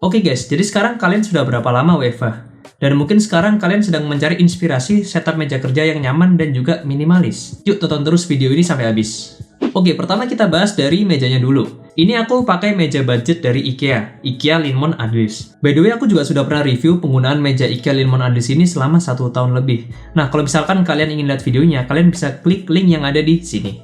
Oke guys, jadi sekarang kalian sudah berapa lama WFH? Dan mungkin sekarang kalian sedang mencari inspirasi setup meja kerja yang nyaman dan juga minimalis. Yuk tonton terus video ini sampai habis. Oke, pertama kita bahas dari mejanya dulu. Ini aku pakai meja budget dari IKEA Linmon Adlis. By the way, aku juga sudah pernah review penggunaan meja IKEA Linmon Adlis ini selama 1 tahun lebih. Nah, kalau misalkan kalian ingin lihat videonya, kalian bisa klik link yang ada di sini.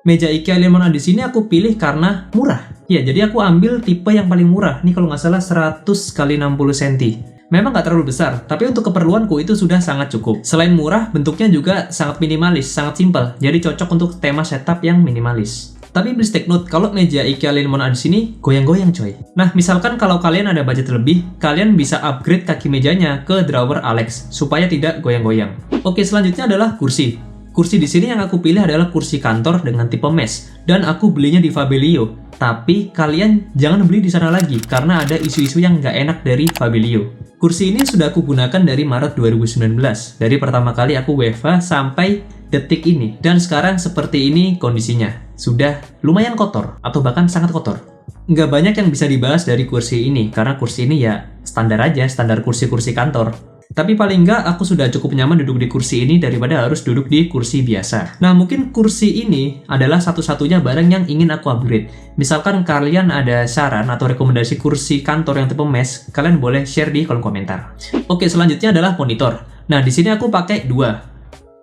Meja IKEA Linmon Adlis ini aku pilih karena murah. Ya, jadi aku ambil tipe yang paling murah. Ini kalau nggak salah 100 x 60 cm. Memang nggak terlalu besar, tapi untuk keperluanku itu sudah sangat cukup. Selain murah, bentuknya juga sangat minimalis, sangat simpel. Jadi cocok untuk tema setup yang minimalis. Tapi please take note, kalau meja IKEA Linmon Adlis ini goyang-goyang coy. Nah, misalkan kalau kalian ada budget lebih, kalian bisa upgrade kaki mejanya ke drawer Alex, supaya tidak goyang-goyang. Oke, selanjutnya adalah kursi. Kursi di sini yang aku pilih adalah kursi kantor dengan tipe mesh, dan aku belinya di Fabelio. Tapi kalian jangan beli di sana lagi, karena ada isu-isu yang nggak enak dari Fabelio. Kursi ini sudah aku gunakan dari Maret 2019, dari pertama kali aku WFH sampai detik ini. Dan sekarang seperti ini kondisinya. Sudah lumayan kotor, atau bahkan sangat kotor. Nggak banyak yang bisa dibahas dari kursi ini, karena kursi ini ya standar aja, standar kursi-kursi kantor. Tapi paling nggak aku sudah cukup nyaman duduk di kursi ini daripada harus duduk di kursi biasa. Nah, mungkin kursi ini adalah satu-satunya barang yang ingin aku upgrade. Misalkan kalian ada saran atau rekomendasi kursi kantor yang tipe mesh, kalian boleh share di kolom komentar. Oke, selanjutnya adalah monitor. Nah, di sini aku pakai dua.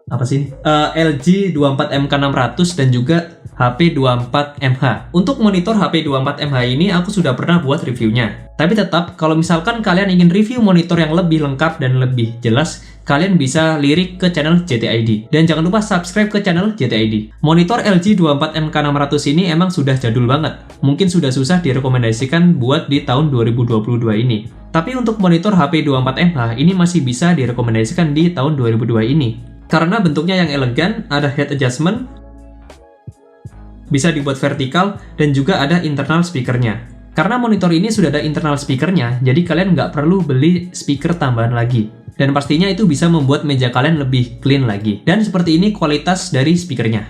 Apa sih? LG 24MK600 dan juga HP 24MH. Untuk monitor HP 24MH ini aku sudah pernah buat reviewnya. Tapi tetap, kalau misalkan kalian ingin review monitor yang lebih lengkap dan lebih jelas, kalian bisa lirik ke channel JTID. Dan jangan lupa subscribe ke channel JTID. Monitor LG 24MK600 ini emang sudah jadul banget. Mungkin sudah susah direkomendasikan buat di tahun 2022 ini. Tapi untuk monitor HP 24MH ini masih bisa direkomendasikan di tahun 2022 ini. Karena bentuknya yang elegan, ada head adjustment, bisa dibuat vertikal, dan juga ada internal speakernya. Karena monitor ini sudah ada internal speakernya, jadi kalian nggak perlu beli speaker tambahan lagi. Dan pastinya itu bisa membuat meja kalian lebih clean lagi. Dan seperti ini kualitas dari speakernya.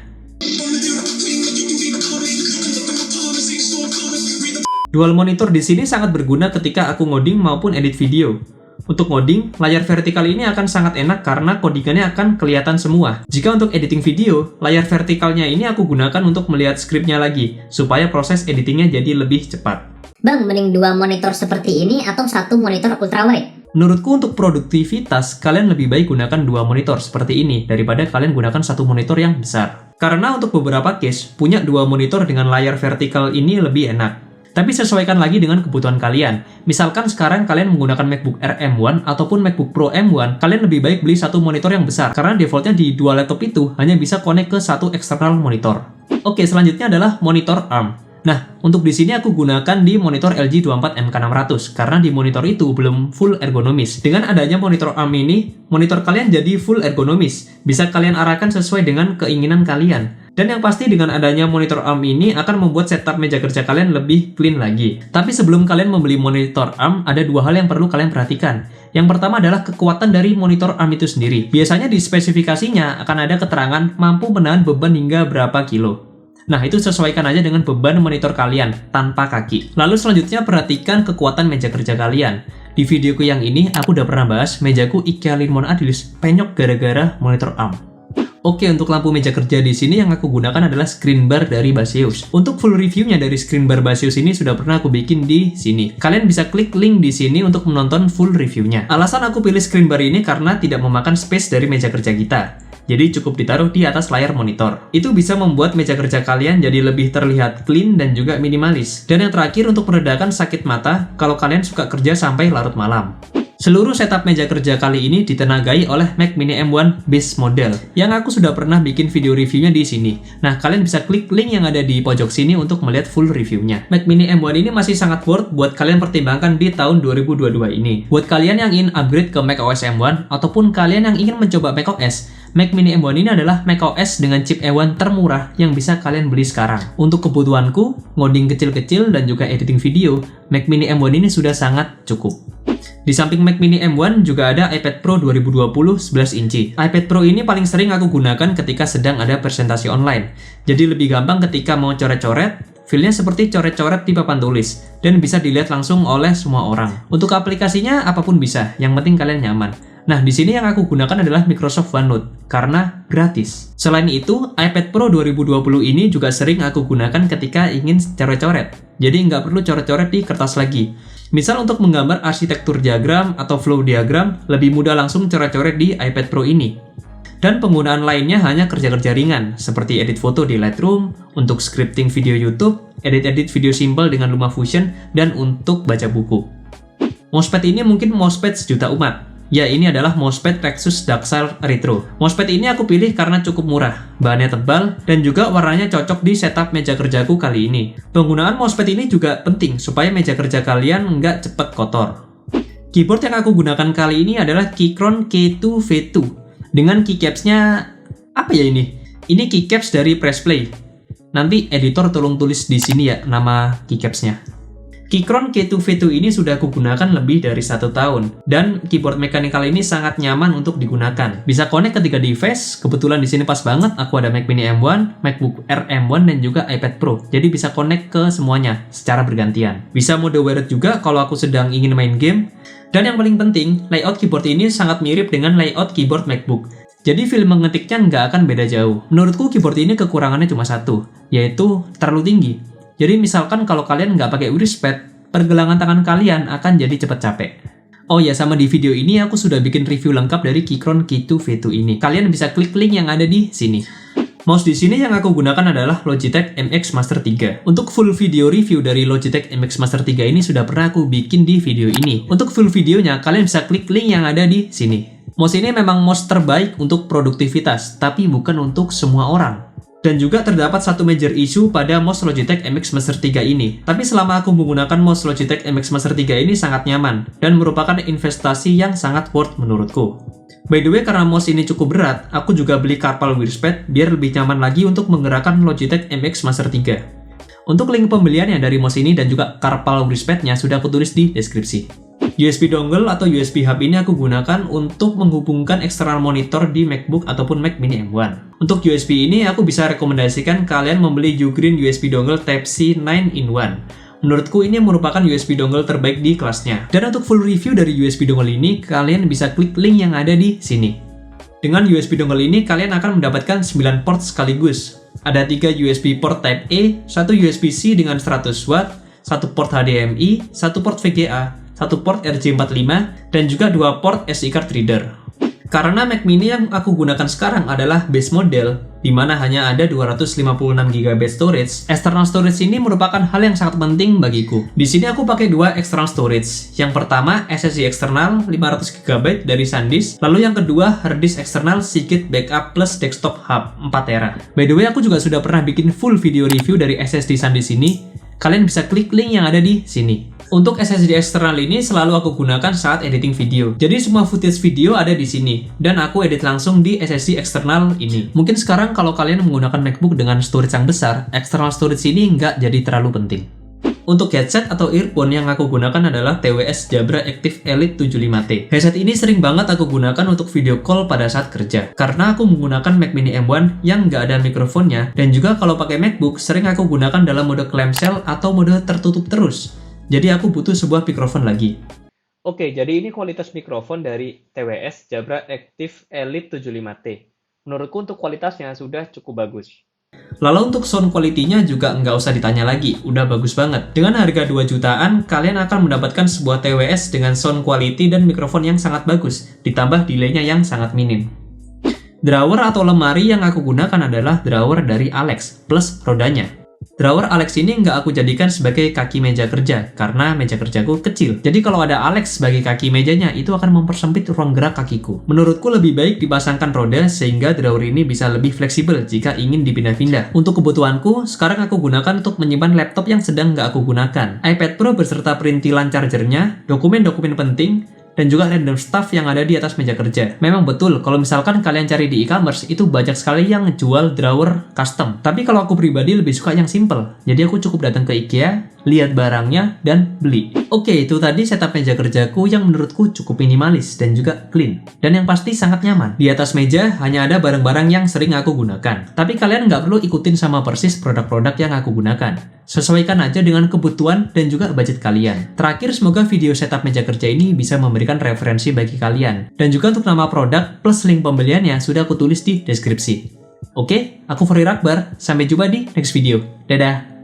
Dual monitor di sini sangat berguna ketika aku ngoding maupun edit video. Untuk ngoding, layar vertikal ini akan sangat enak karena codingannya akan kelihatan semua. Jika untuk editing video, layar vertikalnya ini aku gunakan untuk melihat skripnya lagi, supaya proses editingnya jadi lebih cepat. Bang, mending 2 monitor seperti ini atau 1 monitor ultrawide? Menurutku untuk produktivitas, kalian lebih baik gunakan 2 monitor seperti ini, daripada kalian gunakan 1 monitor yang besar. Karena untuk beberapa case, punya 2 monitor dengan layar vertikal ini lebih enak. Tapi sesuaikan lagi dengan kebutuhan kalian. Misalkan sekarang kalian menggunakan MacBook Air M1 ataupun MacBook Pro M1, kalian lebih baik beli 1 monitor yang besar. Karena defaultnya di dua laptop itu hanya bisa connect ke 1 eksternal monitor. Oke, selanjutnya adalah monitor ARM. Nah, untuk di sini aku gunakan di monitor LG 24MK600 karena di monitor itu belum full ergonomis. Dengan adanya monitor ARM ini, monitor kalian jadi full ergonomis. Bisa kalian arahkan sesuai dengan keinginan kalian. Dan yang pasti dengan adanya monitor ARM ini akan membuat setup meja kerja kalian lebih clean lagi. Tapi sebelum kalian membeli monitor ARM, ada 2 hal yang perlu kalian perhatikan. Yang pertama adalah kekuatan dari monitor ARM itu sendiri. Biasanya di spesifikasinya akan ada keterangan mampu menahan beban hingga berapa kilo. Nah, itu sesuaikan aja dengan beban monitor kalian, tanpa kaki. Lalu selanjutnya perhatikan kekuatan meja kerja kalian. Di videoku yang ini, aku udah pernah bahas mejaku IKEA Linmon Adlis penyok gara-gara monitor ARM. Oke, untuk lampu meja kerja di sini yang aku gunakan adalah screen bar dari Baseus. Untuk full reviewnya dari screen bar Baseus ini sudah pernah aku bikin di sini. Kalian bisa klik link di sini untuk menonton full reviewnya. Alasan aku pilih screen bar ini karena tidak memakan space dari meja kerja kita. Jadi cukup ditaruh di atas layar monitor. Itu bisa membuat meja kerja kalian jadi lebih terlihat clean dan juga minimalis. Dan yang terakhir untuk meredakan sakit mata kalau kalian suka kerja sampai larut malam. Seluruh setup meja kerja kali ini ditenagai oleh Mac Mini M1 base model yang aku sudah pernah bikin video reviewnya di sini. Nah, kalian bisa klik link yang ada di pojok sini untuk melihat full reviewnya. Mac Mini M1 ini masih sangat worth buat kalian pertimbangkan di tahun 2022 ini. Buat kalian yang ingin upgrade ke Mac OS M1 ataupun kalian yang ingin mencoba Mac OS, Mac Mini M1 ini adalah Mac OS dengan chip M1 termurah yang bisa kalian beli sekarang. Untuk kebutuhanku, ngoding kecil-kecil dan juga editing video, Mac Mini M1 ini sudah sangat cukup. Di samping Mac Mini M1 juga ada iPad Pro 2020 11 inci. iPad Pro ini paling sering aku gunakan ketika sedang ada presentasi online. Jadi lebih gampang ketika mau coret-coret, Feel-nya seperti coret-coret di papan tulis, dan bisa dilihat langsung oleh semua orang. Untuk aplikasinya, apapun bisa, yang penting kalian nyaman. Nah, di sini yang aku gunakan adalah Microsoft OneNote, karena gratis. Selain itu, iPad Pro 2020 ini juga sering aku gunakan ketika ingin coret-coret. Jadi nggak perlu coret-coret di kertas lagi. Misal untuk menggambar arsitektur diagram atau flow diagram, lebih mudah langsung coret-coret di iPad Pro ini. Dan penggunaan lainnya hanya kerja-kerja ringan, seperti edit foto di Lightroom, untuk scripting video YouTube, edit-edit video simple dengan LumaFusion, dan untuk baca buku. Mousepad ini mungkin mousepad sejuta umat. Ya, ini adalah mousepad Rexus Daxile Retro. Mousepad ini aku pilih karena cukup murah, bahannya tebal, dan juga warnanya cocok di setup meja kerjaku kali ini. Penggunaan mousepad ini juga penting supaya meja kerja kalian nggak cepet kotor. Keyboard yang aku gunakan kali ini adalah Keychron K2V2 dengan keycaps-nya apa ya ini? Ini keycaps dari Press Play. Nanti editor tolong tulis di sini ya nama keycaps-nya. Keychron K2V2 ini sudah aku gunakan lebih dari 1 tahun, dan keyboard mechanical ini sangat nyaman untuk digunakan. Bisa connect ke 3 device, kebetulan di sini pas banget aku ada Mac Mini M1, MacBook Air M1, dan juga iPad Pro. Jadi bisa connect ke semuanya secara bergantian. Bisa mode wired juga kalau aku sedang ingin main game. Dan yang paling penting, layout keyboard ini sangat mirip dengan layout keyboard MacBook. Jadi feel mengetiknya nggak akan beda jauh. Menurutku keyboard ini kekurangannya cuma satu, yaitu terlalu tinggi. Jadi misalkan kalau kalian nggak pakai wristpad, pergelangan tangan kalian akan jadi cepat capek. Oh ya, sama di video ini aku sudah bikin review lengkap dari Keychron K2V2 ini. Kalian bisa klik link yang ada di sini. Mouse di sini yang aku gunakan adalah Logitech MX Master 3. Untuk full video review dari Logitech MX Master 3 ini sudah pernah aku bikin di video ini. Untuk full videonya, kalian bisa klik link yang ada di sini. Mouse ini memang mouse terbaik untuk produktivitas, tapi bukan untuk semua orang. Dan juga terdapat satu major issue pada mouse Logitech MX Master 3 ini. Tapi selama aku menggunakan mouse Logitech MX Master 3 ini sangat nyaman, dan merupakan investasi yang sangat worth menurutku. By the way, karena mouse ini cukup berat, aku juga beli carpal wristpad biar lebih nyaman lagi untuk menggerakkan Logitech MX Master 3. Untuk link pembeliannya dari mouse ini dan juga carpal wristpadnya sudah aku tulis di deskripsi. USB dongle atau USB hub ini aku gunakan untuk menghubungkan eksternal monitor di MacBook ataupun Mac Mini M1. Untuk USB ini aku bisa rekomendasikan kalian membeli Ugreen USB dongle Type-C 9-in-1. Menurutku ini merupakan USB dongle terbaik di kelasnya. Dan untuk full review dari USB dongle ini, kalian bisa klik link yang ada di sini. Dengan USB dongle ini, kalian akan mendapatkan 9 port sekaligus. Ada 3 USB port Type-A, 1 USB-C dengan 100W, 1 port HDMI, 1 port VGA, 1 port RJ45, dan juga 2 port SD card reader. Karena Mac Mini yang aku gunakan sekarang adalah base model, di mana hanya ada 256GB storage, external storage ini merupakan hal yang sangat penting bagiku. Di sini aku pakai 2 external storage. Yang pertama, SSD eksternal 500GB dari SanDisk, lalu yang kedua, hard disk eksternal Seagate Backup plus desktop hub 4TB. By the way, aku juga sudah pernah bikin full video review dari SSD SanDisk ini. Kalian bisa klik link yang ada di sini. Untuk SSD eksternal ini selalu aku gunakan saat editing video. Jadi semua footage video ada di sini, dan aku edit langsung di SSD eksternal ini. Mungkin sekarang kalau kalian menggunakan MacBook dengan storage yang besar, external storage ini nggak jadi terlalu penting. Untuk headset atau earphone yang aku gunakan adalah TWS Jabra Active Elite 75T. Headset ini sering banget aku gunakan untuk video call pada saat kerja. Karena aku menggunakan Mac Mini M1 yang nggak ada mikrofonnya, dan juga kalau pakai MacBook sering aku gunakan dalam mode clamshell atau mode tertutup terus. Jadi aku butuh sebuah mikrofon lagi. Oke, jadi ini kualitas mikrofon dari TWS Jabra Active Elite 75T. Menurutku untuk kualitasnya sudah cukup bagus. Lalu untuk sound quality-nya juga nggak usah ditanya lagi, udah bagus banget. Dengan harga 2 jutaan, kalian akan mendapatkan sebuah TWS dengan sound quality dan mikrofon yang sangat bagus, ditambah delay-nya yang sangat minim. Drawer atau lemari yang aku gunakan adalah drawer dari Alex, plus rodanya. Drawer Alex ini nggak aku jadikan sebagai kaki meja kerja, karena meja kerjaku kecil. Jadi kalau ada Alex sebagai kaki mejanya, itu akan mempersempit ruang gerak kakiku. Menurutku lebih baik dipasangkan roda, sehingga drawer ini bisa lebih fleksibel jika ingin dipindah-pindah. Untuk kebutuhanku, sekarang aku gunakan untuk menyimpan laptop yang sedang nggak aku gunakan. iPad Pro beserta perintilan chargernya, dokumen-dokumen penting, dan juga random stuff yang ada di atas meja kerja. Memang betul, kalau misalkan kalian cari di e-commerce, itu banyak sekali yang jual drawer custom. Tapi kalau aku pribadi lebih suka yang simple. Jadi aku cukup datang ke IKEA, lihat barangnya, dan beli. Oke, itu tadi setup meja kerjaku yang menurutku cukup minimalis dan juga clean. Dan yang pasti sangat nyaman. Di atas meja hanya ada barang-barang yang sering aku gunakan. Tapi kalian nggak perlu ikutin sama persis produk-produk yang aku gunakan. Sesuaikan aja dengan kebutuhan dan juga budget kalian. Terakhir, semoga video setup meja kerja ini bisa memberikan referensi bagi kalian. Dan juga untuk nama produk plus link pembeliannya sudah aku tulis di deskripsi. Oke, aku Fahri Akbar. Sampai jumpa di next video. Dadah!